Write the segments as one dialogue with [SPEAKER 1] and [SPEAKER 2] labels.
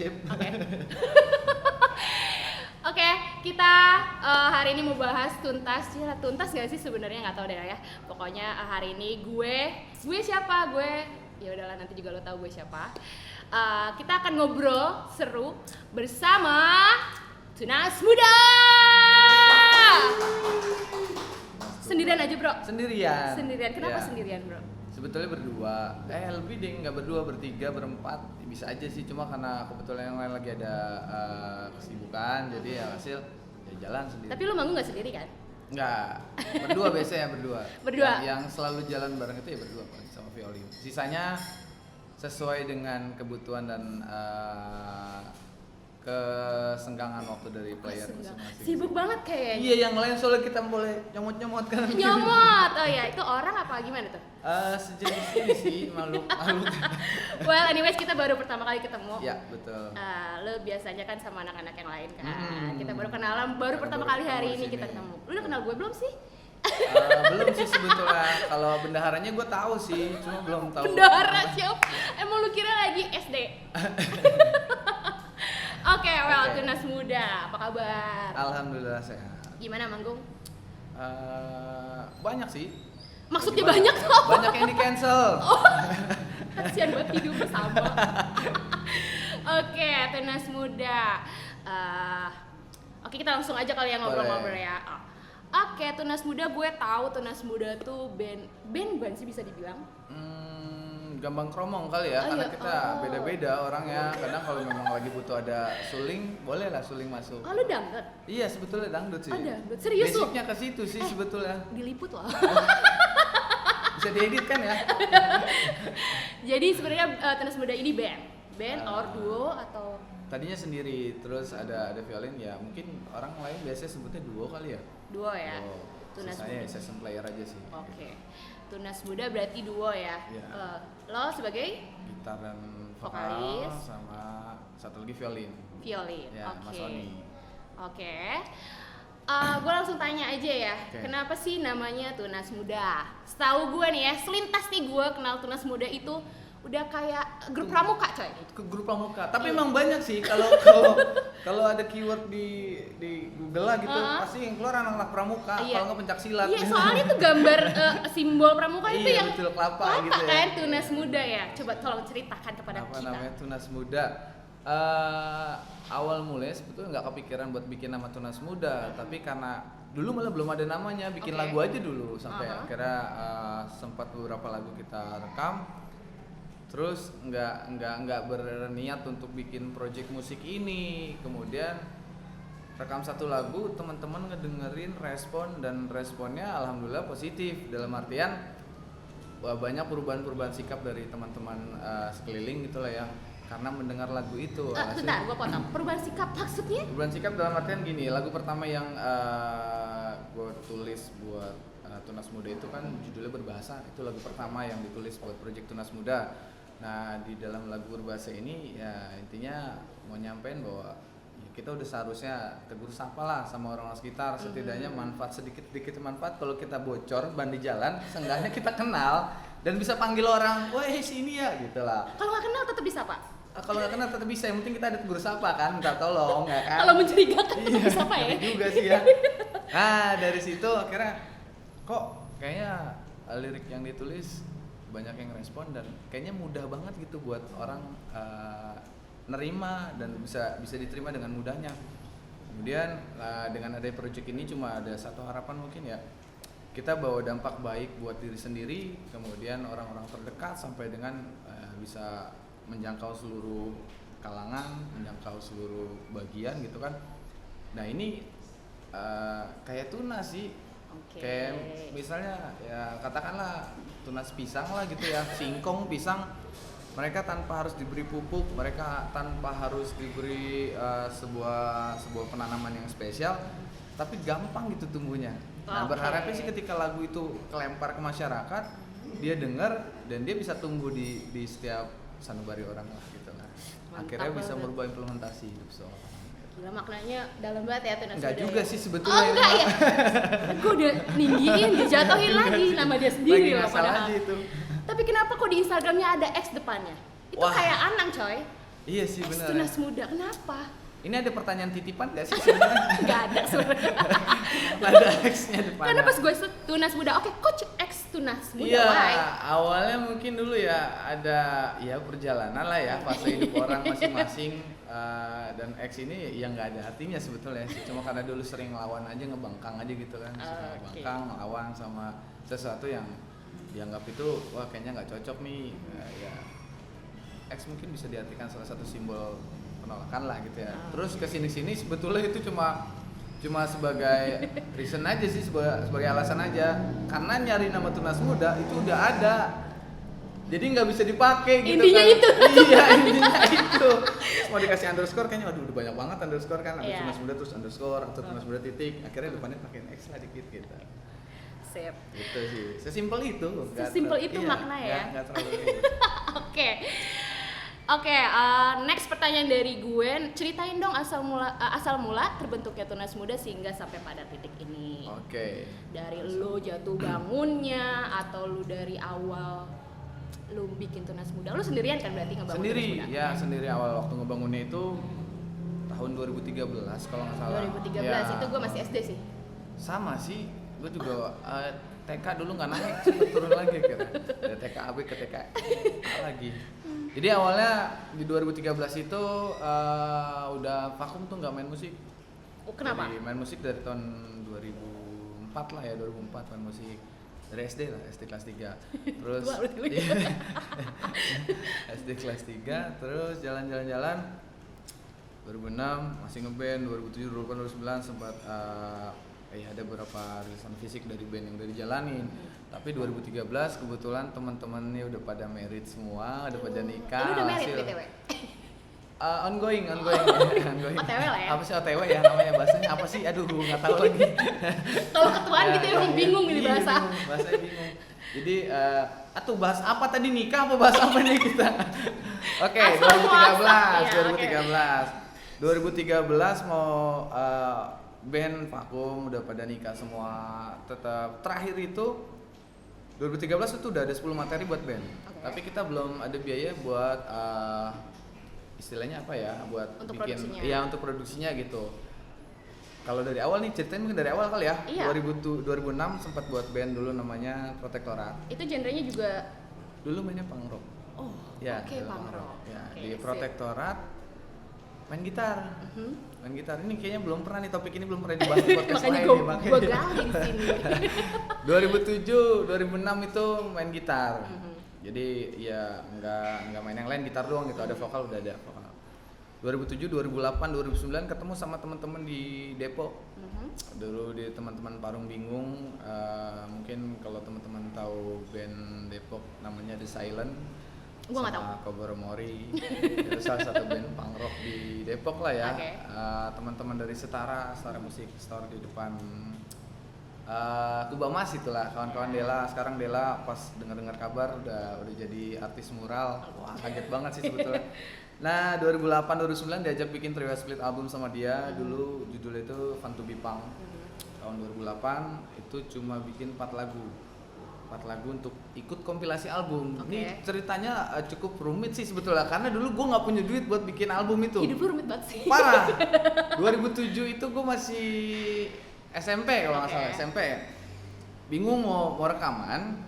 [SPEAKER 1] Sip.
[SPEAKER 2] Oke. Oke, kita hari ini mau bahas tuntas. Ya, tuntas nggak sih sebenarnya, nggak tahu deh ya. Pokoknya hari ini gue siapa? Ya udahlah, nanti juga lo tahu gue siapa. Kita akan ngobrol seru bersama Tunas Muda. Sendirian aja, Bro?
[SPEAKER 1] Sendirian.
[SPEAKER 2] Kenapa
[SPEAKER 1] Ya.
[SPEAKER 2] sendirian, Bro?
[SPEAKER 1] Sebetulnya berdua. Lebih deh, nggak berdua, bertiga, berempat. Bisa aja sih, cuma karena kebetulan yang lain lagi ada kesibukan, jadi ya hasil ya jalan sendiri.
[SPEAKER 2] Tapi lo manggung nggak sendiri kan?
[SPEAKER 1] Nggak, berdua biasanya berdua.
[SPEAKER 2] Berdua?
[SPEAKER 1] Yang selalu jalan bareng itu ya berdua paling sama Violin. Sisanya sesuai dengan kebutuhan dan kesenggangan waktu dari player masing-masing.
[SPEAKER 2] Sibuk banget kayaknya.
[SPEAKER 1] Iya, yang lain soalnya kita boleh nyomot-nyomot kan.
[SPEAKER 2] Nyomot, oh ya itu orang apa gimana tuh?
[SPEAKER 1] Sejenis ini sih, makhluk.
[SPEAKER 2] Well, anyways kita baru pertama kali ketemu.
[SPEAKER 1] Ya, betul.
[SPEAKER 2] Lo biasanya kan sama anak-anak yang lain kan. Kita baru kenalan, baru pertama kali hari ini kita ketemu. Lu udah kenal gue belum sih?
[SPEAKER 1] Belum sih sebetulnya. Kalau bendaharanya gue tahu sih, cuma belum tahu.
[SPEAKER 2] Bendahara siapa? Emang lu kira lagi SD? Oke, Tunas Muda, apa kabar?
[SPEAKER 1] Alhamdulillah sehat.
[SPEAKER 2] Gimana manggung?
[SPEAKER 1] Banyak sih.
[SPEAKER 2] Maksudnya banyak tuh?
[SPEAKER 1] Banyak yang di cancel.
[SPEAKER 2] Kasian buat hidup sama. Oke, Tunas Muda. Oke, kita langsung aja kali ya ngobrol-ngobrol ya. Oke, Tunas Muda, gue tahu Tunas Muda tuh band sih bisa dibilang.
[SPEAKER 1] Gampang kromong kali ya, karena kita beda-beda orangnya. Kadang kalau memang lagi butuh ada suling, boleh lah suling masuk.
[SPEAKER 2] Oh, lu dangdut?
[SPEAKER 1] Iya, sebetulnya dangdut sih.
[SPEAKER 2] Oh, dangdut. Serius lu?
[SPEAKER 1] Basicnya ke situ sih sebetulnya.
[SPEAKER 2] Diliput loh.
[SPEAKER 1] Bisa diedit kan ya?
[SPEAKER 2] Jadi sebenarnya Tunas Muda ini band or duo atau?
[SPEAKER 1] Tadinya sendiri, terus ada violin ya. Mungkin orang lain biasanya sebutnya duo kali ya.
[SPEAKER 2] Duo ya.
[SPEAKER 1] Tunas Muda. Saya session player aja sih.
[SPEAKER 2] Oke. Tunas Muda berarti duo ya.
[SPEAKER 1] Yeah.
[SPEAKER 2] Lo sebagai
[SPEAKER 1] gitar dan
[SPEAKER 2] vokalis
[SPEAKER 1] sama satu lagi violin.
[SPEAKER 2] Violin.
[SPEAKER 1] Ya, Mas Oni.
[SPEAKER 2] Oke. Gue langsung tanya aja ya. Kenapa sih namanya Tunas Muda? Setahu gue nih ya, selintas nih gue kenal Tunas Muda itu udah kayak grup pramuka coy.
[SPEAKER 1] Ke grup pramuka. Tapi emang banyak sih kalau ada keyword di Google lah gitu, pasti yang keluar anak-anak pramuka, kalau nggak pencak silat.
[SPEAKER 2] Iya, soalnya tuh gambar simbol pramuka itu yang
[SPEAKER 1] betul, kelapa gitu ya.
[SPEAKER 2] kan Tunas Muda ya. Coba tolong ceritakan kepada
[SPEAKER 1] Apa
[SPEAKER 2] kita.
[SPEAKER 1] namanya Tunas Muda? Awal mulai sebetulnya nggak kepikiran buat bikin nama Tunas Muda, tapi karena dulu malah belum ada namanya, bikin lagu aja dulu sampai akhirnya sempat beberapa lagu kita rekam. Terus nggak berniat untuk bikin project musik ini. Kemudian rekam satu lagu, teman-teman ngedengerin respon, dan responnya alhamdulillah positif. Dalam artian banyak perubahan sikap dari teman-teman sekeliling gitulah ya, karena mendengar lagu itu.
[SPEAKER 2] Bentar, gue potong. Perubahan sikap maksudnya?
[SPEAKER 1] Perubahan sikap dalam artian gini, lagu pertama yang gue tulis buat Tunas Muda itu kan judulnya Berbahasa. Itu lagu pertama yang ditulis buat project Tunas Muda. Nah, di dalam lagu Berbahasa ini ya intinya mau nyampein bahwa ya kita udah seharusnya tegur sapa lah sama orang-orang sekitar, setidaknya manfaat sedikit manfaat kalau kita bocor ban di jalan, seenggaknya kita kenal dan bisa panggil orang, "Woi, sini ya," gitu lah.
[SPEAKER 2] Kalau nggak kenal tetap bisa, Pak?
[SPEAKER 1] Kalau nggak kenal tetap bisa, yang penting kita ada tegur sapa kan, minta tolong ya kan.
[SPEAKER 2] Kalau mencurigakan tetap bisa, Pak ya?
[SPEAKER 1] juga sih ya. Nah, dari situ akhirnya kok kayaknya lirik yang ditulis banyak yang respon dan kayaknya mudah banget gitu buat orang nerima dan bisa diterima dengan mudahnya. Kemudian dengan ada project ini cuma ada satu harapan mungkin ya, kita bawa dampak baik buat diri sendiri, kemudian orang-orang terdekat sampai dengan bisa menjangkau seluruh kalangan, menjangkau seluruh bagian gitu kan. Nah ini kayak Tunas sih. Kayak misalnya ya katakanlah tunas pisang lah gitu ya, singkong, pisang, mereka tanpa harus diberi pupuk, mereka tanpa harus diberi sebuah penanaman yang spesial, tapi gampang gitu tumbuhnya. Nah berharapnya sih ketika lagu itu kelempar ke masyarakat, dia dengar dan dia bisa tumbuh di setiap sanubari orang lah gitu lah. Akhirnya bisa merubah implementasi hidup seorang.
[SPEAKER 2] Gila, maknanya dalam banget ya Tunas Muda.
[SPEAKER 1] Enggak juga sih sebetulnya.
[SPEAKER 2] Oh enggak ya? Gue udah ninggiin, dijatuhin lagi nama dia sendiri loh padahal.
[SPEAKER 1] Itu.
[SPEAKER 2] Tapi kenapa kok di Instagramnya ada X depannya? Itu kayak Anang coy.
[SPEAKER 1] Iya sih
[SPEAKER 2] Ex
[SPEAKER 1] benar.
[SPEAKER 2] Tunas Muda, kenapa?
[SPEAKER 1] Ini ada pertanyaan titipan gak sih sebenarnya?
[SPEAKER 2] Nggak ada sebenarnya.
[SPEAKER 1] Ada X-nya depan.
[SPEAKER 2] Karena pas gue Tunas Muda, oke coach ex Tunas Muda,
[SPEAKER 1] Iya,
[SPEAKER 2] why?
[SPEAKER 1] awalnya mungkin dulu ya ada ya perjalanan lah ya fase hidup orang masing-masing, dan X ini yang nggak ada artinya sebetulnya sih, cuma karena dulu sering ngelawan aja, ngebangkang aja gitu kan, suka
[SPEAKER 2] Oke.
[SPEAKER 1] ngebangkang, ngelawan sama sesuatu yang dianggap itu wah kayaknya nggak cocok nih. Ya X mungkin bisa diartikan salah satu simbol penolakan lah gitu ya. Terus kesini-sini sebetulnya itu cuma sebagai reason aja sih, sebagai alasan aja, karena nyari nama Tunas Muda itu udah ada, jadi nggak bisa dipakai gitu.
[SPEAKER 2] Intinya
[SPEAKER 1] kan.
[SPEAKER 2] itu.
[SPEAKER 1] Iya, intinya itu. Terus mau dikasih underscore kayaknya waduh udah banyak banget underscore kan, ada
[SPEAKER 2] Iya.
[SPEAKER 1] Tunas Muda terus underscore atau Tunas Muda titik, akhirnya depannya pakai X lah dikit gitu.
[SPEAKER 2] Sip.
[SPEAKER 1] Gitu sih, sesimpel itu. Nggak
[SPEAKER 2] Sesimpel
[SPEAKER 1] terlalu-
[SPEAKER 2] itu
[SPEAKER 1] iya,
[SPEAKER 2] makna ya?
[SPEAKER 1] nggak terlalu.
[SPEAKER 2] Oke. Oke, next pertanyaan dari gue, ceritain dong asal mula terbentuknya Tunas Muda sehingga sampai pada titik ini.
[SPEAKER 1] Oke.
[SPEAKER 2] Dari lu jatuh bangunnya atau lu dari awal lu bikin Tunas Muda, lu sendirian kan berarti ngebangun
[SPEAKER 1] Sendiri,
[SPEAKER 2] Tunas Muda?
[SPEAKER 1] ya sendiri awal waktu ngebangunnya itu tahun 2013 kalau nggak salah.
[SPEAKER 2] 2013
[SPEAKER 1] Ya,
[SPEAKER 2] itu gue masih SD sih.
[SPEAKER 1] sama sih, gue juga TK dulu nggak naik, cepet turun lagi kira. Dari TK AB ke TK A lagi. Jadi awalnya di 2013 itu udah vakum tuh nggak main musik.
[SPEAKER 2] Oh, kenapa?
[SPEAKER 1] Jadi main musik dari tahun 2004 lah ya, 2004 main musik. Dari SD lah, SD kelas 3. Terus
[SPEAKER 2] Tua berarti lu.
[SPEAKER 1] SD kelas 3, terus jalan-jalan 2006 masih ngeband, 2007, 2008, 2009 sempat ada beberapa rilisan fisik dari band yang udah dijalanin. Tapi 2013 kebetulan teman-temannya udah pada married semua, udah pada nikah.
[SPEAKER 2] Lu udah married
[SPEAKER 1] hasil-
[SPEAKER 2] BTW?
[SPEAKER 1] ongoing.
[SPEAKER 2] OTW lah ya?
[SPEAKER 1] Apa sih OTW ya namanya, bahasanya apa sih? Aduh, nggak tahu lagi.
[SPEAKER 2] Kalau ketuaan gitu emang bingung ini
[SPEAKER 1] Iya,
[SPEAKER 2] bahasa.
[SPEAKER 1] bingung, bahasanya bingung. Jadi atuh bahas apa tadi, nikah apa bahas apa nih kita? Oke,
[SPEAKER 2] Asal muasal,
[SPEAKER 1] 2013 mau band vakum, udah pada nikah semua. Tetap terakhir itu 2013 itu udah ada 10 materi buat band.
[SPEAKER 2] Oke.
[SPEAKER 1] Tapi kita belum ada biaya buat istilahnya apa ya, buat
[SPEAKER 2] Untuk
[SPEAKER 1] bikin
[SPEAKER 2] produksinya.
[SPEAKER 1] iya untuk produksinya gitu. Kalau dari awal nih, ceritain mungkin dari awal kali ya.
[SPEAKER 2] Iya.
[SPEAKER 1] 2006 sempat buat band dulu namanya Protektorat.
[SPEAKER 2] Itu genrenya juga
[SPEAKER 1] Dulu mainnya punk rock.
[SPEAKER 2] oh,
[SPEAKER 1] Ya,
[SPEAKER 2] oke,
[SPEAKER 1] dulu
[SPEAKER 2] punk rock.
[SPEAKER 1] Ya,
[SPEAKER 2] Oke,
[SPEAKER 1] di
[SPEAKER 2] sip.
[SPEAKER 1] Protektorat main gitar.
[SPEAKER 2] Mhm.
[SPEAKER 1] Main gitar ini kayaknya belum pernah nih, topik ini belum pernah dibahas di podcast
[SPEAKER 2] Makanya
[SPEAKER 1] lain
[SPEAKER 2] gue
[SPEAKER 1] nih, makanya.
[SPEAKER 2] galin sini.
[SPEAKER 1] 2007, 2006 itu main gitar.
[SPEAKER 2] Mhm.
[SPEAKER 1] Jadi ya nggak main yang lain, gitar doang gitu, ada vokal udah ada vokal. 2007, 2008, 2009 ketemu sama teman-teman di Depok.
[SPEAKER 2] Mhm.
[SPEAKER 1] Dulu di teman-teman Parung Bingung, mungkin kalau teman-teman tahu band Depok namanya The Silent.
[SPEAKER 2] Gua nggak
[SPEAKER 1] sama Kobor Mori. Itu salah satu band punk rock di Depok lah ya.
[SPEAKER 2] Oke.
[SPEAKER 1] Teman-teman dari Setara Musik Store di depan Kuba Mas itulah, kawan-kawan Dela. Sekarang Dela pas dengar-dengar kabar udah jadi artis mural. Wah, kaget banget sih sebetulnya. Nah, 2008 2009 diajak bikin trio split album sama dia. Dulu judulnya itu Fun to Be Punk. Tahun 2008 itu cuma bikin 4 lagu. 4 lagu untuk ikut kompilasi album.
[SPEAKER 2] Oke.
[SPEAKER 1] Ini ceritanya cukup rumit sih sebetulnya, karena dulu gue nggak punya duit buat bikin album itu.
[SPEAKER 2] Hidup lu rumit banget sih.
[SPEAKER 1] Parah. 2007 itu gue masih SMP kalau nggak
[SPEAKER 2] Oke.
[SPEAKER 1] salah, SMP. Bingung mau rekaman,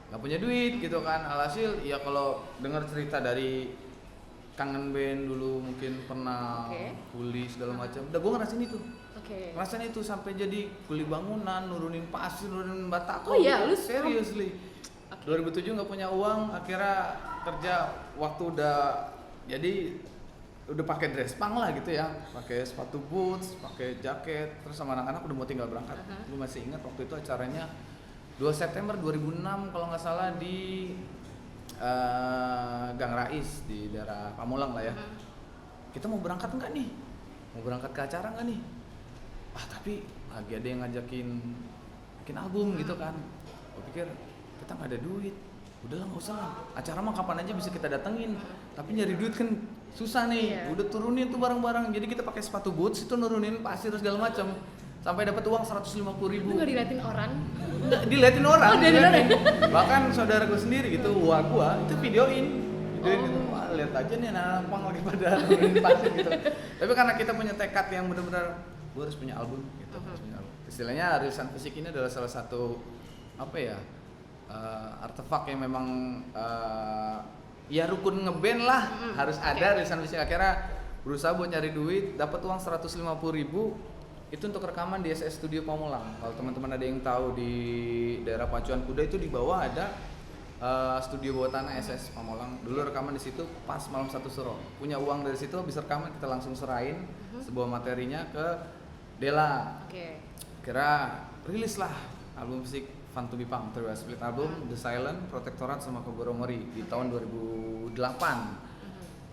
[SPEAKER 1] nggak punya duit gitu kan. Alhasil ya kalau dengar cerita dari kangen band dulu mungkin pernah
[SPEAKER 2] Oke.
[SPEAKER 1] kuli segala macam. Udah gue ngerasain itu.
[SPEAKER 2] Oke.
[SPEAKER 1] Ngerasain itu sampai jadi kuli bangunan, nurunin pasir, nurunin batako.
[SPEAKER 2] Oh iya, lu
[SPEAKER 1] seriously. 2007 nggak punya uang, akhirnya kerja waktu udah jadi udah pakai dress punk lah gitu ya, pakai sepatu boots, pakai jaket, terus sama anak-anak udah mau tinggal berangkat. Gue masih ingat waktu itu acaranya 2 September 2006 kalau nggak salah di Gang Rais di daerah Pamulang lah ya. Kita mau berangkat nggak nih? Mau berangkat ke acara nggak nih? Tapi lagi ada yang ngajakin bikin album gitu kan. Gue pikir kita nggak ada duit, udahlah nggak usah lah. Acara mah kapan aja bisa kita datengin. Tapi nyari duit kan susah nih.
[SPEAKER 2] Iya.
[SPEAKER 1] Udah turunin tuh barang-barang. Jadi kita pakai sepatu boots itu nurunin pasir segala macam. Sampai dapat uang 150.000.
[SPEAKER 2] Lu gak diliatin orang?
[SPEAKER 1] Nggak, diliatin orang.
[SPEAKER 2] Oh, diliatin orang.
[SPEAKER 1] Bahkan saudara gue sendiri gitu, wah gua itu videoin gitu. Wah, lihat lihat aja nih anak pang lagi pada nurunin pasir gitu. Tapi karena kita punya tekad yang benar-benar gue harus punya album gitu, harus punya album. Istilahnya rilisan fisik ini adalah salah satu apa ya artefak yang memang ya rukun ngeband lah, harus ada rilisan fisik. Akhirnya berusaha buat nyari duit, dapat uang 150.000 itu untuk rekaman di SS Studio Pamulang. Kalau teman-teman ada yang tahu di daerah Pacuan Kuda itu di bawah ada studio bawah tanah SS Pamulang. Dulu rekaman di situ pas malam 1 Suro. Punya uang dari situ bisa rekaman, kita langsung serahin sebuah materinya ke Dela. Kira rilis lah album fisik Fun to Be Punk, terus split album The Silent, Protectorate sama Kogoro Mori di tahun 2008. 2009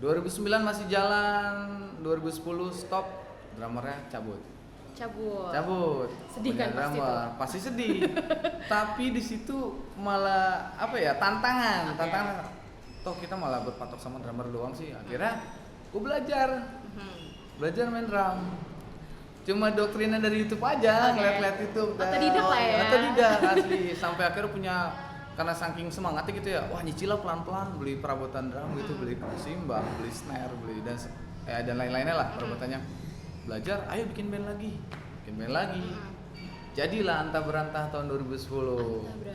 [SPEAKER 1] masih jalan, 2010 stop, drummernya cabut.
[SPEAKER 2] Sedih kan pasti tuh.
[SPEAKER 1] Pasti sedih. Tapi di situ malah apa ya, tantangan. Toh kita malah berpatok sama drummer doang sih. Akhirnya gue belajar main drum. Cuma doktrinnya dari YouTube aja, ngeliat-ngeliat YouTube.
[SPEAKER 2] Otodidak lah ya.
[SPEAKER 1] Otodidak asli. Sampai akhirnya punya, karena saking semangatnya gitu ya, wah nyicil lah pelan-pelan beli perabotan drum gitu, beli simbang, beli snare, beli dan lain-lainnya lah perabotannya. Belajar, ayo bikin band lagi. Jadilah Anta Berantah tahun 2010.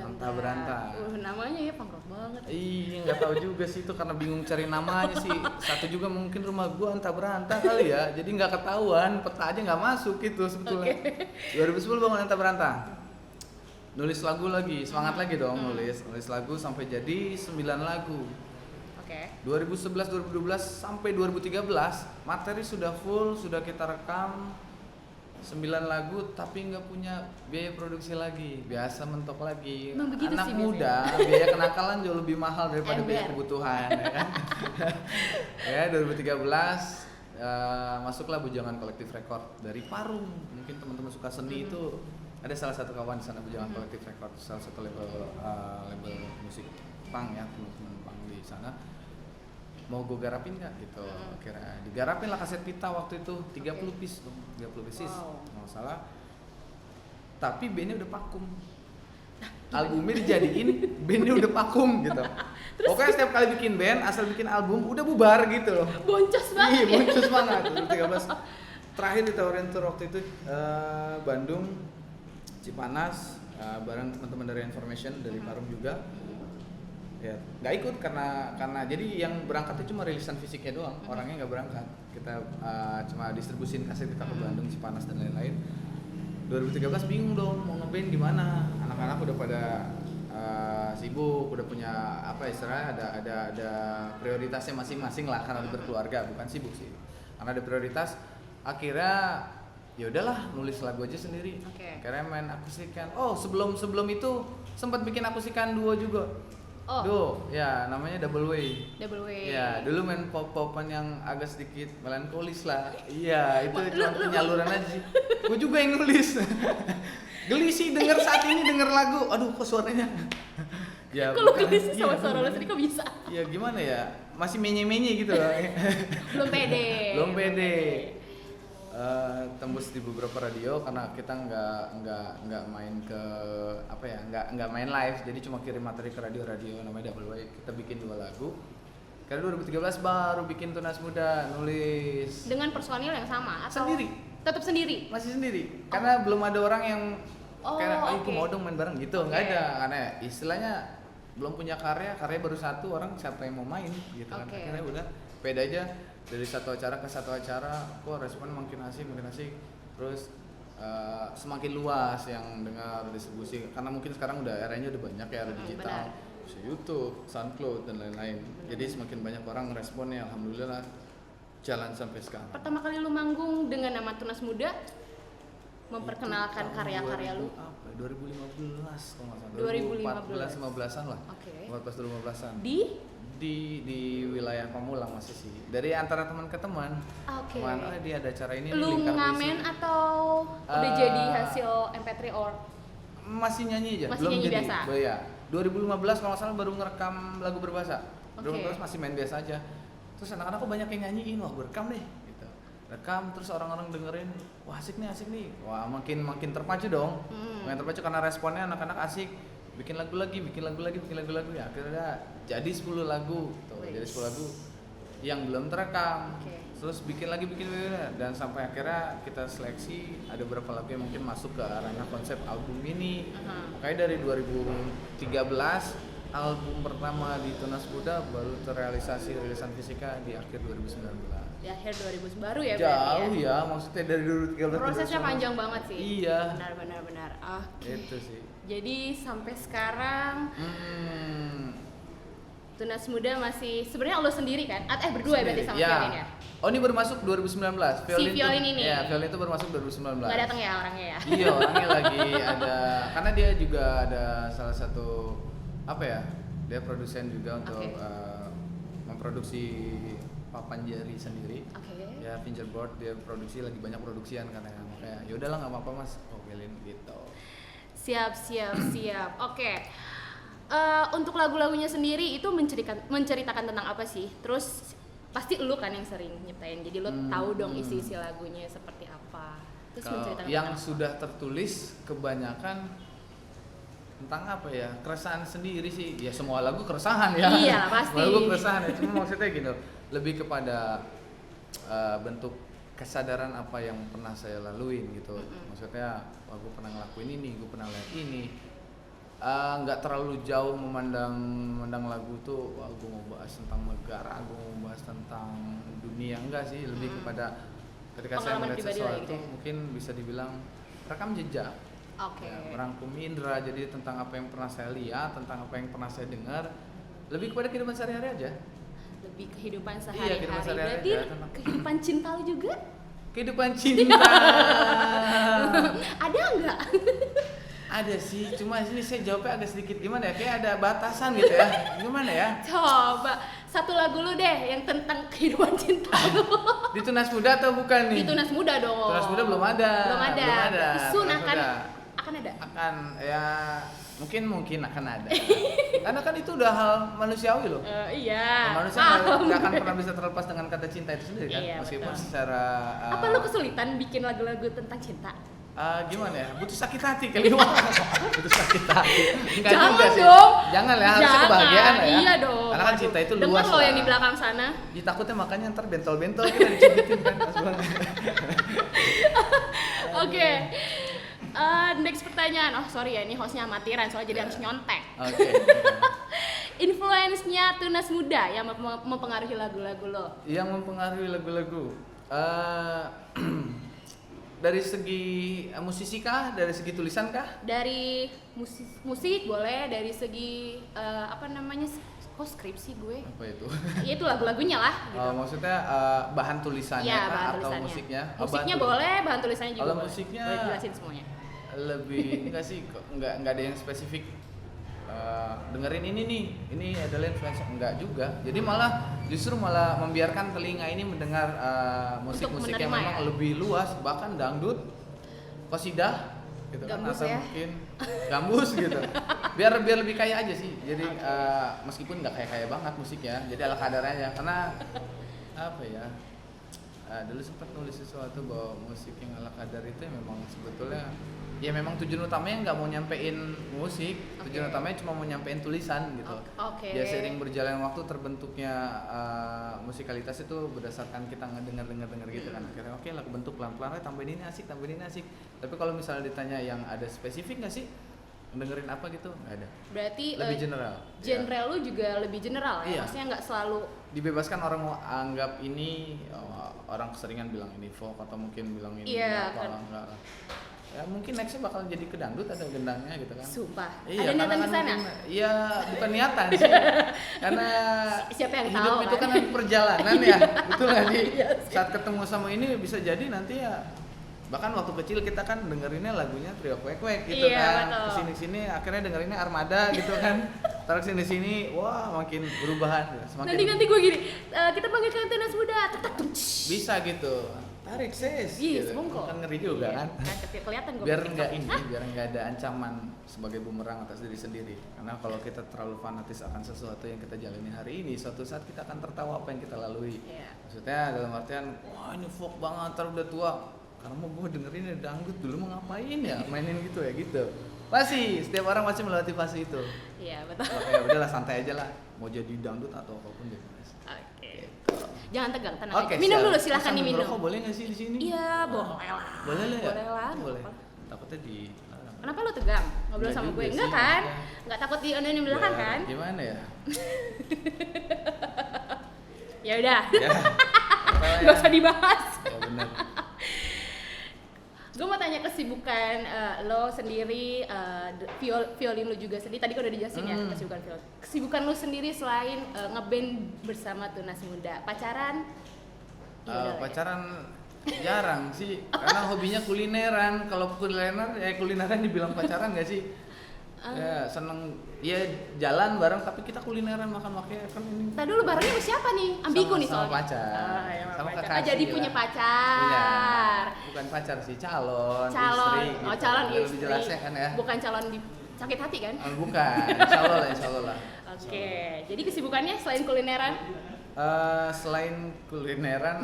[SPEAKER 1] Anta Berantah.
[SPEAKER 2] Namanya ya punk rock banget.
[SPEAKER 1] Iya, nggak tahu juga sih itu karena bingung cari namanya sih. Satu juga mungkin rumah gua Anta Berantah kali ya. Jadi nggak ketahuan, peta aja nggak masuk gitu sebetulnya. 2010 bangun Anta Berantah. Nulis lagu lagi, semangat lagi dong nulis lagu sampai jadi 9 lagu. 2011, 2012 sampai 2013 materi sudah full, sudah kita rekam 9 lagu tapi nggak punya biaya produksi lagi, biasa mentok lagi. Anak muda biaya kenakalan jauh lebih mahal daripada biaya kebutuhan ya kan. Ya 2013 masuklah Bujangan Kolektif Record dari Parung. Mungkin teman-teman suka seni itu ada salah satu kawan di sana, Bujangan Kolektif Record, salah satu label musik punk ya, teman-teman punk di sana. Mau gue garapin nggak gitu, kira digarapin lah kaset pita waktu itu 30 piece tuh, 30 pieces nggak salah. Tapi bandnya udah vakum, albumnya dijadiin bandnya udah vakum gitu. Pokoknya setiap kali bikin band asal bikin album udah bubar gitu loh.
[SPEAKER 2] Boncos banget.
[SPEAKER 1] Iya boncos banget. 2013 terakhir ditawarin tour waktu itu Bandung, Cipanas, bareng teman-teman dari Information dari Parung juga. Ya nggak ikut karena jadi yang berangkatnya cuma rilisan fisiknya doang, orangnya nggak berangkat. Kita cuma distribusin kaset kita ke Bandung, Cipanas dan lain-lain. 2013 bingung dong mau ngeband gimana, anak-anak udah pada sibuk, udah punya apa istilahnya, ada prioritasnya masing-masing lah karena udah berkeluarga, bukan sibuk sih, karena ada prioritas. Akhirnya ya udahlah nulis lagu aja sendiri. Akhirnya main akustikan. Oh sebelum itu sempat bikin akustikan duo juga. Duh, ya namanya Double Way. Ya, dulu main pop-popan yang agak sedikit melankolis lah. Iya, itu cuma penyaluran aja sih. Gue juga yang nulis. Geli sih denger saat ini denger lagu. Aduh, kok suaranya. Ya,
[SPEAKER 2] kalau geli sih sama suara lo sendiri kok bisa?
[SPEAKER 1] Ya gimana ya? Masih menye-menye gitu loh.
[SPEAKER 2] Belum pede.
[SPEAKER 1] Tembus di beberapa radio karena kita nggak main ke apa ya, nggak main live, jadi cuma kirim materi ke radio namanya Double Way. Kita bikin 2 lagu. Karena 2013 baru bikin Tunas Muda, nulis
[SPEAKER 2] dengan personil yang sama atau
[SPEAKER 1] sendiri?
[SPEAKER 2] Tetap sendiri?
[SPEAKER 1] Masih sendiri karena belum ada orang yang kayak ayo mau dong main bareng gitu, nggak ada, karena istilahnya belum punya karya baru satu, orang siapa yang mau main gitu kan. Akhirnya udah beda aja. Dari satu acara ke satu acara, kok respon makin asik, terus semakin luas yang dengar, distribusi, karena mungkin sekarang udah eranya udah banyak ya, ada digital, bisa YouTube, SoundCloud dan lain-lain. Jadi semakin banyak orang responnya, alhamdulillah jalan sampai sekarang.
[SPEAKER 2] Pertama kali lu manggung dengan nama Tunas Muda, memperkenalkan karya-karya lu?
[SPEAKER 1] 2015 kalau nggak salah. 2014-15an lah. 2015-an. Di wilayah Pamulang masih sih. Dari antara teman ke teman. Teman, dia ada acara ini.
[SPEAKER 2] Lu ngamen atau udah jadi hasil MP3 or?
[SPEAKER 1] Masih nyanyi aja.
[SPEAKER 2] Masih nyanyi biasa.
[SPEAKER 1] Ya. 2015 kalau nggak salah baru ngerekam lagu berbahasa. 2015 masih main biasa aja. Terus anak-anak kok banyak yang nyanyiin, wah gue rekam deh. Gitu. Rekam terus orang-orang dengerin, wah asik nih. Wah makin terpacu dong. Makin terpacu karena responnya anak-anak asik. Bikin lagu lagi ya, akhirnya jadi 10 lagu tuh. Jadi 10 lagu yang belum terekam.
[SPEAKER 2] Oke.
[SPEAKER 1] Terus bikin lagi dan sampai akhirnya kita seleksi ada beberapa lagu yang mungkin masuk ke ranah konsep album ini. Kayak dari 2013 album pertama di Tunas Muda baru terrealisasi rilisan fisika di akhir 2019.
[SPEAKER 2] Di akhir 2000 baru ya
[SPEAKER 1] Jauh
[SPEAKER 2] berarti
[SPEAKER 1] ya, maksudnya dari 2013.
[SPEAKER 2] Prosesnya panjang banget sih.
[SPEAKER 1] Iya.
[SPEAKER 2] Benar. Oke.
[SPEAKER 1] Itu sih.
[SPEAKER 2] Jadi sampai sekarang Tunas Muda masih sebenarnya lo sendiri kan? Berdua ya berarti sama Violin ya?
[SPEAKER 1] Oh, ini baru masuk 2019.
[SPEAKER 2] Violin ini?
[SPEAKER 1] Ya, Violin itu baru masuk 2019.
[SPEAKER 2] Nggak datang ya orangnya ya?
[SPEAKER 1] Iya, orangnya lagi ada, karena dia juga ada salah satu apa ya? Dia produsen juga untuk memproduksi papan jari sendiri.
[SPEAKER 2] Oke.
[SPEAKER 1] Ya, fingerboard dia produksi, lagi banyak produksian karena kayak ya udahlah nggak apa-apa Mas, Violin gitu.
[SPEAKER 2] Siap. Oke. Untuk lagu-lagunya sendiri itu menceritakan tentang apa sih? Terus pasti lu kan yang sering nyiptain, jadi lu tahu dong isi lagunya seperti apa. Terus menceritakan
[SPEAKER 1] yang
[SPEAKER 2] tentang
[SPEAKER 1] sudah tertulis kebanyakan tentang apa ya, keresahan sendiri sih. Ya semua lagu keresahan ya.
[SPEAKER 2] Iya pasti.
[SPEAKER 1] Semua lagu keresahan ya. Cuma maksudnya gitu, lebih kepada bentuk kesadaran apa yang pernah saya laluin gitu. Maksudnya, gue pernah ngelakuin ini, gue pernah lihat ini. Nggak terlalu jauh memandang lagu tuh, wah gue mau bahas tentang negara, gue mau bahas tentang dunia, enggak sih, lebih kepada ketika saya melihat sesuatu gitu ya? Mungkin bisa dibilang rekam jejak.
[SPEAKER 2] Oke.
[SPEAKER 1] Ya, merangkum indera, jadi tentang apa yang pernah saya lihat, tentang apa yang pernah saya dengar, lebih kepada kehidupan sehari-hari aja.
[SPEAKER 2] Lebih kehidupan sehari-hari.
[SPEAKER 1] Kehidupan sehari-hari
[SPEAKER 2] Berarti
[SPEAKER 1] aja,
[SPEAKER 2] kehidupan cinta lu juga?
[SPEAKER 1] Kehidupan cinta.
[SPEAKER 2] Ada nggak?
[SPEAKER 1] Ada sih, cuma ini saya jawabnya agak sedikit gimana ya, kayak ada batasan gitu ya. Gimana ya?
[SPEAKER 2] Coba satu lagu lu deh yang tentang kehidupan cinta lu.
[SPEAKER 1] Di Tunas Muda atau bukan nih?
[SPEAKER 2] Di Tunas Muda dong.
[SPEAKER 1] Tunas Muda belum ada.
[SPEAKER 2] Belum ada. Soon akan ada.
[SPEAKER 1] Akan ya mungkin akan ada. Karena kan itu udah hal manusiawi loh.
[SPEAKER 2] Iya.
[SPEAKER 1] Manusia nggak akan pernah bisa terlepas dengan kata cinta itu sendiri kan.
[SPEAKER 2] Iya,
[SPEAKER 1] meskipun
[SPEAKER 2] betul.
[SPEAKER 1] secara
[SPEAKER 2] apa lu kesulitan bikin lagu-lagu tentang cinta?
[SPEAKER 1] Gimana ya? Butuh sakit hati kali. Butuh sakit hati. Enggak
[SPEAKER 2] Jangan
[SPEAKER 1] juga sih.
[SPEAKER 2] dong.
[SPEAKER 1] Jangan ya, harusnya kebahagiaan ya.
[SPEAKER 2] Iya dong.
[SPEAKER 1] Karena kan cinta itu luas.
[SPEAKER 2] Dengar lo yang di belakang sana.
[SPEAKER 1] Ya takutnya makanya ntar bentol-bentol kita dicubitin kan pas banget.
[SPEAKER 2] Oke. Next pertanyaan. Oh sorry ya, ini hostnya amatiran soalnya jadi harus nyontek.
[SPEAKER 1] Oke.
[SPEAKER 2] Influence-nya Tunas Muda yang mempengaruhi lagu-lagu lo?
[SPEAKER 1] Yang mempengaruhi lagu-lagu. Dari segi musisi kah? Dari segi tulisan kah?
[SPEAKER 2] Dari musik boleh, dari segi kok skripsi gue?
[SPEAKER 1] Apa itu?
[SPEAKER 2] Ya itu lagu-lagunya lah. Gitu.
[SPEAKER 1] Maksudnya bahan tulisannya
[SPEAKER 2] ya,
[SPEAKER 1] kah
[SPEAKER 2] bahan
[SPEAKER 1] atau
[SPEAKER 2] tulisannya.
[SPEAKER 1] musiknya?
[SPEAKER 2] Musiknya boleh, bahan tulisannya juga
[SPEAKER 1] Kalau
[SPEAKER 2] boleh.
[SPEAKER 1] musiknya
[SPEAKER 2] boleh jelasin semuanya.
[SPEAKER 1] Lebih enggak sih, enggak ada yang spesifik. Dengerin ini adalah influence, enggak juga. Jadi justru malah membiarkan telinga ini mendengar musik-musik yang memang lebih luas, bahkan dangdut, qasidah gitu
[SPEAKER 2] gambus
[SPEAKER 1] kan, atau
[SPEAKER 2] ya?
[SPEAKER 1] mungkin gambus gitu. Biar lebih kaya aja sih. Jadi meskipun nggak kaya banget musiknya, jadi ala kadarnya aja. Karena apa ya? Dulu sempat nulis sesuatu bahwa musik yang ala kadar itu memang sebetulnya ya memang tujuan utamanya nggak mau nyampein musik, tujuan utamanya cuma mau nyampein tulisan gitu. Ya seiring berjalan waktu terbentuknya musikalitas itu berdasarkan kita ngedenger gitu kan. Akhirnya oke lah kebentuk pelan-pelan, tambahin ini asik. Tapi kalau misalnya ditanya yang ada spesifik nggak sih? Dengerin apa gitu? Nggak ada.
[SPEAKER 2] Berarti
[SPEAKER 1] lebih general.
[SPEAKER 2] Genre lu juga lebih general ya?
[SPEAKER 1] Iya.
[SPEAKER 2] Maksudnya nggak selalu
[SPEAKER 1] dibebaskan orang mau anggap ini, orang keseringan bilang ini folk atau mungkin bilang ini apa kan. Enggak lah. Ya mungkin nextnya bakal jadi ke dangdut atau gendangnya gitu kan.
[SPEAKER 2] Sumpah.
[SPEAKER 1] Iya,
[SPEAKER 2] ada niatan
[SPEAKER 1] kan
[SPEAKER 2] ke sana?
[SPEAKER 1] Iya, bukan niatan sih. Karena
[SPEAKER 2] siapa yang
[SPEAKER 1] hidup
[SPEAKER 2] tahu
[SPEAKER 1] itu kan perjalanan ya. Betul nggak sih? Saat ketemu sama ini bisa jadi nanti ya, bahkan waktu kecil kita kan dengerinnya lagunya Trio Kwek Kwek gitu kan. Kesini-sini akhirnya dengerinnya Armada gitu kan. Terus sini-sini wah makin berubahan.
[SPEAKER 2] Nanti gue gini, kita panggil ke Tunas Muda.
[SPEAKER 1] Bisa gitu. Tarik ses.
[SPEAKER 2] Iya,
[SPEAKER 1] gitu.
[SPEAKER 2] semongko.
[SPEAKER 1] Kan ngeri juga kan.
[SPEAKER 2] Kelihatan gue.
[SPEAKER 1] Biar nggak ada ancaman sebagai bumerang atas diri sendiri. Karena kalau kita terlalu fanatis akan sesuatu yang kita jalani hari ini, suatu saat kita akan tertawa apa yang kita lalui. Maksudnya dalam artian, wah ini folk banget, ntar udah tua. Karena mau gue dengerin dangdut dulu mau ngapain ya, mainin gitu ya gitu. Pasti setiap orang masih melewati fase itu.
[SPEAKER 2] Iya betul.
[SPEAKER 1] Ya udahlah santai aja lah, mau jadi dangdut atau apapun deh.
[SPEAKER 2] Oke. Jangan tegang, tenang
[SPEAKER 1] Oke,
[SPEAKER 2] aja. Minum
[SPEAKER 1] siap.
[SPEAKER 2] dulu, silahkan
[SPEAKER 1] Sambil
[SPEAKER 2] diminum.
[SPEAKER 1] ngerokok boleh nggak sih di sini?
[SPEAKER 2] Iya, boleh lah.
[SPEAKER 1] Boleh lah ya?
[SPEAKER 2] Boleh lah.
[SPEAKER 1] Boleh.
[SPEAKER 2] nggak apa-apa.
[SPEAKER 1] Takutnya di
[SPEAKER 2] Kenapa lu tegang ngobrol
[SPEAKER 1] Nggak
[SPEAKER 2] sama
[SPEAKER 1] juga
[SPEAKER 2] gue?
[SPEAKER 1] sih,
[SPEAKER 2] Enggak kan?
[SPEAKER 1] iya.
[SPEAKER 2] Enggak takut dionenin belakang
[SPEAKER 1] Ya,
[SPEAKER 2] kan?
[SPEAKER 1] Gimana ya?
[SPEAKER 2] Ya udah,
[SPEAKER 1] Ya. apa ya?
[SPEAKER 2] nggak usah dibahas.
[SPEAKER 1] Ya benar.
[SPEAKER 2] Gue mau tanya kesibukan lo sendiri, violin lo juga sendiri. Tadi kan udah dijelasin ya kesibukan violin. Kesibukan lo sendiri selain ngeband bersama Tunas Muda, pacaran? Ya udah lah ya.
[SPEAKER 1] Pacaran jarang sih, karena hobinya kulineran. Kalau kulineran dibilang pacaran nggak sih? Ya seneng, ya jalan bareng tapi kita kulineran makan makanya kan ini.
[SPEAKER 2] Tadi dulu barengnya sama siapa nih? Ambigu nih
[SPEAKER 1] Sama
[SPEAKER 2] soalnya.
[SPEAKER 1] pacar.
[SPEAKER 2] Ya,
[SPEAKER 1] Sama
[SPEAKER 2] pacar.
[SPEAKER 1] kekasih
[SPEAKER 2] Jadi
[SPEAKER 1] lah.
[SPEAKER 2] punya pacar.
[SPEAKER 1] Bukan pacar sih, calon
[SPEAKER 2] Calon,
[SPEAKER 1] istri
[SPEAKER 2] oh
[SPEAKER 1] gitu.
[SPEAKER 2] calon
[SPEAKER 1] Biar
[SPEAKER 2] istri.
[SPEAKER 1] lebih jelasnya kan ya.
[SPEAKER 2] Bukan calon di sakit hati kan?
[SPEAKER 1] Bukan, insya Allah lah.
[SPEAKER 2] Oke, jadi kesibukannya selain kulineran?
[SPEAKER 1] Selain kulineran,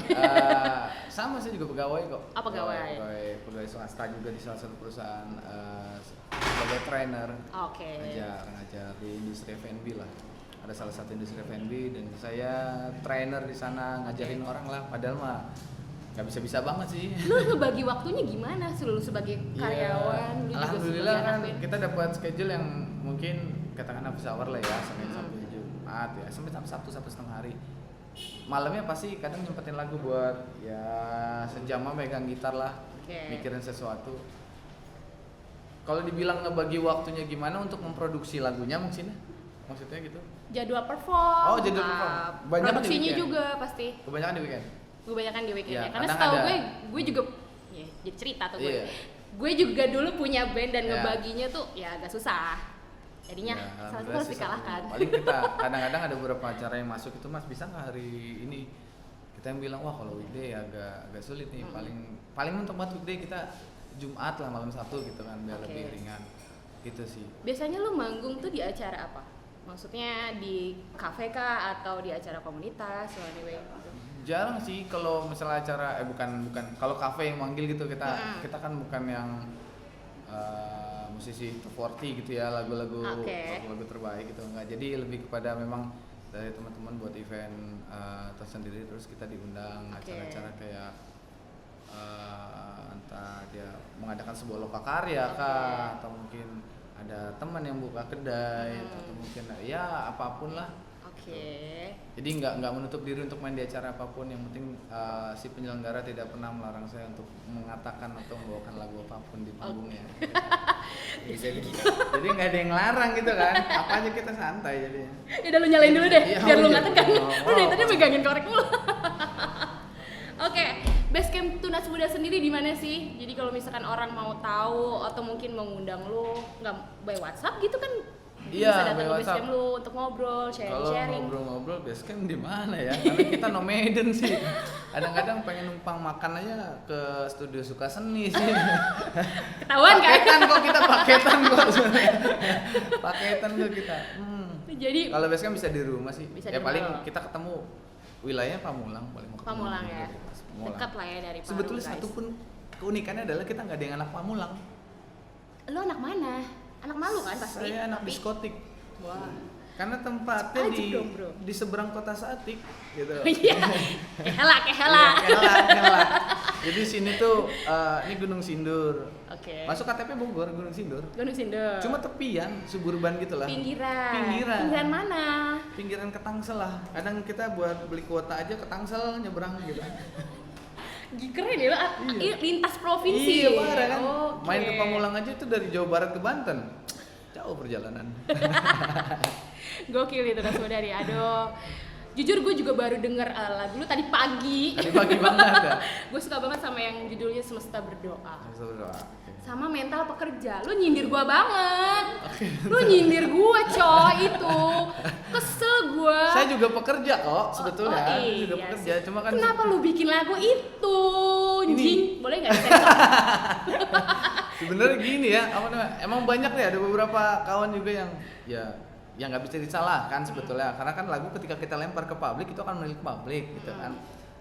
[SPEAKER 1] sama saya juga pegawai kok.
[SPEAKER 2] Oh, pegawai.
[SPEAKER 1] Pegawai swasta juga di salah satu perusahaan sebagai trainer.
[SPEAKER 2] Oke.
[SPEAKER 1] Ngajar di industri F&B lah. Ada salah satu industri F&B dan saya trainer di sana ngajarin orang lah. Padahal mah nggak bisa banget sih.
[SPEAKER 2] Lu ngebagi waktunya gimana? Lu sebagai karyawan, lu juga
[SPEAKER 1] Alhamdulillah
[SPEAKER 2] sebagai
[SPEAKER 1] kan
[SPEAKER 2] anak band.
[SPEAKER 1] kita dapat schedule yang mungkin katakan habis hour lah ya, Senin sampai Jumat ya, sampai Sabtu sampai setengah hari. Malamnya pasti kadang nyempetin lagu buat ya sejaman megang gitar lah, mikirin sesuatu. Kalau dibilang ngebagi waktunya gimana untuk memproduksi lagunya maksudnya gitu?
[SPEAKER 2] Jadwal perform.
[SPEAKER 1] Oh, jadwal perform. Banyak di
[SPEAKER 2] produksinya
[SPEAKER 1] weekend.
[SPEAKER 2] juga pasti.
[SPEAKER 1] Kebanyakan di weekend.
[SPEAKER 2] Kebanyakan di weekend
[SPEAKER 1] Iya,
[SPEAKER 2] ya. Karena
[SPEAKER 1] kadang
[SPEAKER 2] setahu
[SPEAKER 1] ada.
[SPEAKER 2] gue juga ya, jadi cerita tuh gue.
[SPEAKER 1] Iya.
[SPEAKER 2] Gue juga dulu punya band dan
[SPEAKER 1] Iya.
[SPEAKER 2] ngebaginya tuh ya agak susah. Jadinya
[SPEAKER 1] Ya,
[SPEAKER 2] salah satu
[SPEAKER 1] alhamdulillah
[SPEAKER 2] harus
[SPEAKER 1] sih
[SPEAKER 2] dikalahkan.
[SPEAKER 1] paling kita kadang-kadang ada beberapa acara yang masuk itu Mas bisa nggak hari ini? Kita yang bilang wah kalau weekday agak sulit nih. Paling mentok banget weekday kita Jumat lah malam Sabtu gitu kan biar lebih ringan. Gitu sih.
[SPEAKER 2] Biasanya lu manggung tuh di acara apa? Maksudnya di kafe kah atau di acara komunitas anyway gitu?
[SPEAKER 1] Jarang sih kalau misalnya acara bukan kalau kafe yang manggil gitu kita kan bukan yang musisi top 40 gitu ya lagu-lagu terbaik gitu enggak. Jadi lebih kepada memang dari teman-teman buat event tersendiri terus kita diundang acara-acara kayak entah dia mengadakan sebuah lokakarya kah atau mungkin ada teman yang buka kedai atau mungkin ya apapun lah. Jadi nggak menutup diri untuk main di acara apapun, yang penting si penyelenggara tidak pernah melarang saya untuk mengatakan atau membawakan lagu apapun di panggungnya. Jadi nggak ada yang larang gitu kan, apa aja kita santai jadinya.
[SPEAKER 2] Ya udah lu nyalain dulu deh,
[SPEAKER 1] Iya,
[SPEAKER 2] biar lu
[SPEAKER 1] iya.
[SPEAKER 2] nggak tegang.
[SPEAKER 1] Oh,
[SPEAKER 2] Lu dari tadi megangin korek mulu. Oke, base camp Tunas Muda sendiri di mana sih? Jadi kalau misalkan orang mau tahu atau mungkin mengundang lu nggak by WhatsApp gitu kan?
[SPEAKER 1] Iya,
[SPEAKER 2] bisa datang
[SPEAKER 1] by
[SPEAKER 2] ke base
[SPEAKER 1] WhatsApp.
[SPEAKER 2] camp lu untuk ngobrol,
[SPEAKER 1] Kalau
[SPEAKER 2] sharing.
[SPEAKER 1] ngobrol-ngobrol basecamp di mana ya? Karena kita nomaden sih. Kadang-kadang pengen numpang makan aja ke studio Sukaseni sih.
[SPEAKER 2] Ketahuan kan?
[SPEAKER 1] Paketan kok kita paketan kok sebenarnya. Paketan kok kita.
[SPEAKER 2] Jadi
[SPEAKER 1] Kalau basecamp bisa di rumah sih.
[SPEAKER 2] Bisa
[SPEAKER 1] Ya
[SPEAKER 2] di
[SPEAKER 1] paling
[SPEAKER 2] rumah.
[SPEAKER 1] kita ketemu wilayahnya Pamulang paling mau ketemu
[SPEAKER 2] Pamulang
[SPEAKER 1] di
[SPEAKER 2] ya,
[SPEAKER 1] Pamulang.
[SPEAKER 2] dekat lah ya dari Palu.
[SPEAKER 1] Sebetulnya
[SPEAKER 2] guys.
[SPEAKER 1] satu pun keunikannya adalah kita nggak ada yang anak Pamulang.
[SPEAKER 2] Lu anak mana? Anak Malu kan pasti?
[SPEAKER 1] Saya anak
[SPEAKER 2] Tapi-
[SPEAKER 1] diskotik.
[SPEAKER 2] Wah.
[SPEAKER 1] Karena tempatnya
[SPEAKER 2] Asik dong, bro.
[SPEAKER 1] di seberang kota Satik gitu.
[SPEAKER 2] Iya. Kehela.
[SPEAKER 1] Kehela. Jadi sini tuh ini Gunung Sindur.
[SPEAKER 2] Oke.
[SPEAKER 1] Masuk KTP Bogor, Gunung Sindur.
[SPEAKER 2] Gunung Sindur.
[SPEAKER 1] Cuma tepian, suburban gitu lah.
[SPEAKER 2] Pinggiran.
[SPEAKER 1] Pinggiran.
[SPEAKER 2] Pinggiran mana?
[SPEAKER 1] Pinggiran ke Tangsel lah. Kadang kita buat beli kuota aja ke Tangsel nyebrang gitu.
[SPEAKER 2] Keren ya, lu
[SPEAKER 1] Iya.
[SPEAKER 2] lintas provinsi.
[SPEAKER 1] Iya, parah kan.
[SPEAKER 2] Oke.
[SPEAKER 1] Main ke Pamulang aja itu dari Jawa Barat ke Banten. Jauh perjalanan.
[SPEAKER 2] Gokil itu Saudari. Aduh. Jujur gue juga baru denger lagu lu tadi pagi.
[SPEAKER 1] Tadi pagi banget ya.
[SPEAKER 2] Gue suka banget sama yang judulnya Semesta Berdoa.
[SPEAKER 1] Oke.
[SPEAKER 2] Sama Mental Pekerja. Lu nyindir gua banget. Lu nyindir gua, coy, itu. Kesel gua.
[SPEAKER 1] Saya juga pekerja kok sebetulnya.
[SPEAKER 2] Oh,
[SPEAKER 1] Saya juga
[SPEAKER 2] iya
[SPEAKER 1] pekerja,
[SPEAKER 2] sih.
[SPEAKER 1] cuma kan
[SPEAKER 2] Kenapa lu bikin lagu itu?
[SPEAKER 1] Ini.
[SPEAKER 2] Jing, boleh nggak disensor?
[SPEAKER 1] sebenarnya gini ya, apa namanya? Emang banyak nih ada beberapa kawan juga yang nggak bisa disalahkan sebetulnya, karena kan lagu ketika kita lempar ke publik itu akan milik publik gitu kan.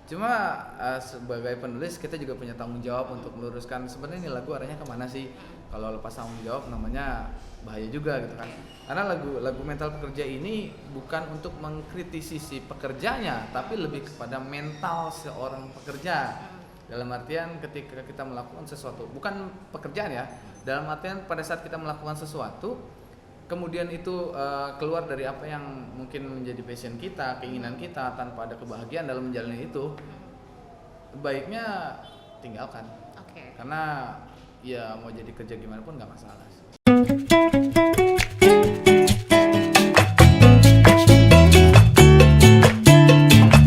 [SPEAKER 1] Cuma sebagai penulis kita juga punya tanggung jawab untuk meluruskan sebenarnya ini lagu arahnya kemana sih. Kalau lepas tanggung jawab namanya bahaya juga gitu kan. Karena lagu mental pekerja ini bukan untuk mengkritisi si pekerjanya, tapi lebih kepada mental seorang pekerja. Dalam artian ketika kita melakukan sesuatu, bukan pekerjaan ya. Dalam artian pada saat kita melakukan sesuatu, kemudian itu keluar dari apa yang mungkin menjadi passion kita, keinginan kita, tanpa ada kebahagiaan dalam menjalani itu, baiknya tinggalkan.
[SPEAKER 2] Oke.
[SPEAKER 1] Karena ya mau jadi kerja gimana pun nggak masalah.